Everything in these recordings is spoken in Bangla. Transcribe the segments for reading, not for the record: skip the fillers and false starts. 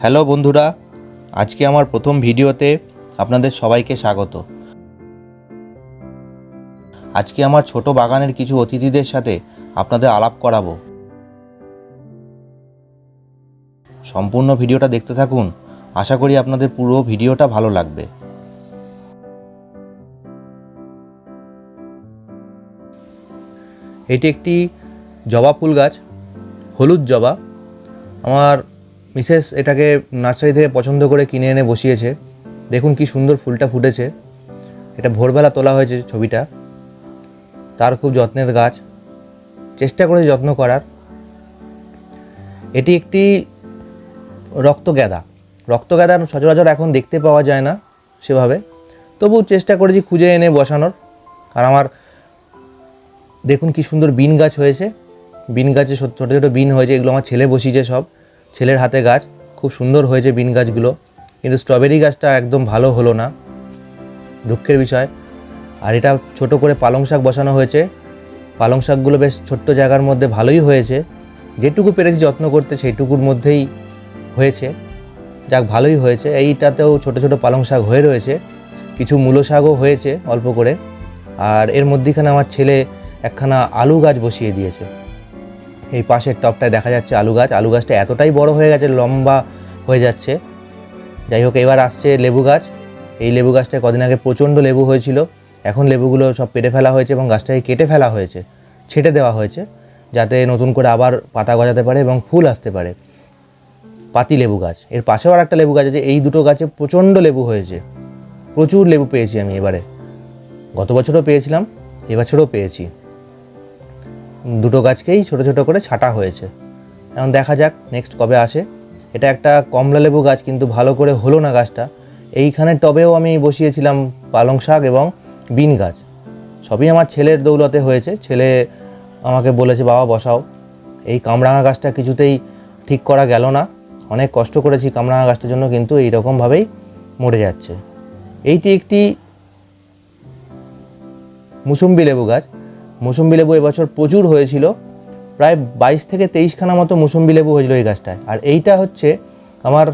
হ্যালো বন্ধুরা, আজকে আমার প্রথম ভিডিওতে আপনাদের সবাইকে স্বাগত। আজকে আমার ছোট বাগানের কিছু অতিথিদের সাথে আপনাদের আলাপ করাবো। সম্পূর্ণ ভিডিওটা দেখতে থাকুন, আশা করি আপনাদের পুরো ভিডিওটা ভালো লাগবে। এটি একটি জবা ফুল গাছ, হলুদ জবা। আমার মিসেস এটাকে নার্সারি থেকে পছন্দ করে কিনে এনে বসিয়েছে। দেখুন কি সুন্দর ফুলটা ফুটেছে। এটা ভোরবেলা তোলা হয়েছে ছবিটা। তার খুব যত্নের গাছ, চেষ্টা করে যত্ন করার। এটি একটি রক্তগাঁদা। সচরাচর এখন দেখতে পাওয়া যায় না সেভাবে, তবু চেষ্টা করেছি খুঁজে এনে বসানোর। আর আমার দেখুন কি সুন্দর বিন গাছ হয়েছে। বিন গাছে ছোটো ছোটো বিন হয়েছে, এগুলো আমার ছেলে বসিয়েছে, সব ছেলের হাতে গাছ। খুব সুন্দর হয়েছে বিন গাছগুলো, কিন্তু স্ট্রবেরি গাছটা একদম ভালো হলো না, দুঃখের বিষয়। আর এটা ছোট করে পালং শাক বসানো হয়েছে। পালং শাকগুলো বেশ ছোট্ট জায়গার মধ্যে ভালোই হয়েছে, যেটুকু পেরেছি যত্ন করতে সেইটুকুর মধ্যেই হয়েছে। যাক, ভালোই হয়েছে। এইটাতেও ছোট ছোট পালং শাক হয়ে রয়েছে, কিছু মূলো শাকও হয়েছে অল্প করে। আর এর মধ্যেখানে আমার ছেলে একখানা আলু গাছ বসিয়ে দিয়েছে। এই পাশের টবটায় দেখা যাচ্ছে আলু গাছ। আলু গাছটা এতটাই বড় হয়ে গেছে, লম্বা হয়ে যাচ্ছে। যাই হোক, এবার আসছে লেবু গাছ। এই লেবু গাছটায় কদিন আগে প্রচণ্ড লেবু হয়েছিল। এখন লেবুগুলো সব পেটে ফেলা হয়েছে এবং গাছটাকে কেটে ফেলা হয়েছে, ছেটে দেওয়া হয়েছে, যাতে নতুন করে আবার পাতা গজাতে পারে এবং ফুল আসতে পারে। পাতি লেবু গাছ, এর পাশেও আর একটা লেবু গাছ আছে। এই দুটো গাছে প্রচণ্ড লেবু হয়েছে, প্রচুর লেবু পেয়েছি আমি এবারে। গত বছরও পেয়েছিলাম, এবছরও পেয়েছি। দুটো গাছকেই ছোট ছোট করে ছাঁটা হয়েছে। এখন দেখা যাক নেক্সট কবে আসে। এটা একটা কমলা লেবু গাছ, কিন্তু ভালো করে হলো না গাছটা। এইখানে টবেও আমি বসিয়েছিলাম পালং শাক এবং বিন গাছ। সবই আমার ছেলের দৌলতে হয়েছে। ছেলে আমাকে বলেছে, বাবা বসাও। এই কামরাঙা গাছটা কিছুতেই ঠিক করা গেল না। অনেক কষ্ট করেছি কামরাঙা গাছটার জন্য, কিন্তু এইরকমভাবেই মরে যাচ্ছে। এইটি একটি মুসম্বি লেবু গাছ। মুসম্বি লেবু এবছর প্রচুর হয়েছিল, প্রায় 22 থেকে 23খানা মতো মুসম্বি লেবু হয়েছিল এই গাছটায়। আর এইটা হচ্ছে আমার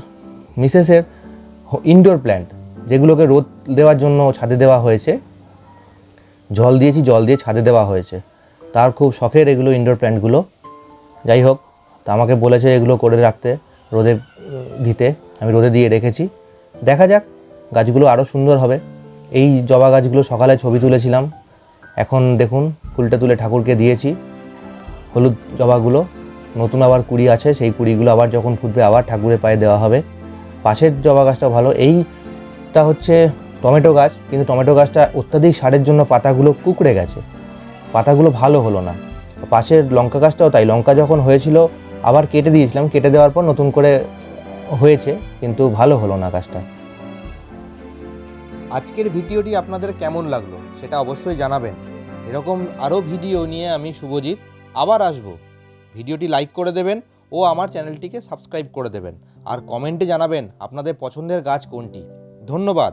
মিসেসের ইনডোর প্ল্যান্ট, যেগুলোকে রোদ দেওয়ার জন্য ছাদে দেওয়া হয়েছে। জল দিয়ে ছাদে দেওয়া হয়েছে। তার খুব শখের এগুলো ইনডোর প্ল্যান্টগুলো। যাই হোক, তা আমাকে বলেছে এগুলো করে রাখতে, রোদে দিতে। আমি রোদে দিয়ে রেখেছি। দেখা যাক, গাছগুলো আরও সুন্দর হবে। এই জবা গাছগুলো সকালে ছবি তুলেছিলাম, এখন দেখুন ফুলটা তুলে ঠাকুরকে দিয়েছি। হলুদ জবাগুলো নতুন আবার কুড়ি আছে, সেই কুড়িগুলো আবার যখন ফুটবে আবার ঠাকুরের পায়ে দেওয়া হবে। পাশের জবা গাছটা ভালো। এইটা হচ্ছে টমেটো গাছ, কিন্তু টমেটো গাছটা অত্যাধিক সারের জন্য পাতাগুলো কুঁকড়ে গেছে, পাতাগুলো ভালো হলো না। পাশের লঙ্কা গাছটাও তাই। লঙ্কা যখন হয়েছিল আবার কেটে দিয়েছিলাম, কেটে দেওয়ার পর নতুন করে হয়েছে, কিন্তু ভালো হলো না গাছটা। আজকের ভিডিওটি আপনাদের কেমন লাগলো সেটা অবশ্যই জানাবেন। এরকম আরও ভিডিও নিয়ে আমি শুভজিৎ আবার আসব। ভিডিওটি লাইক করে দেবেন ও আমার চ্যানেলটিকে সাবস্ক্রাইব করে দেবেন। আর কমেন্টে জানাবেন আপনাদের পছন্দের গাছ কোনটি। ধন্যবাদ।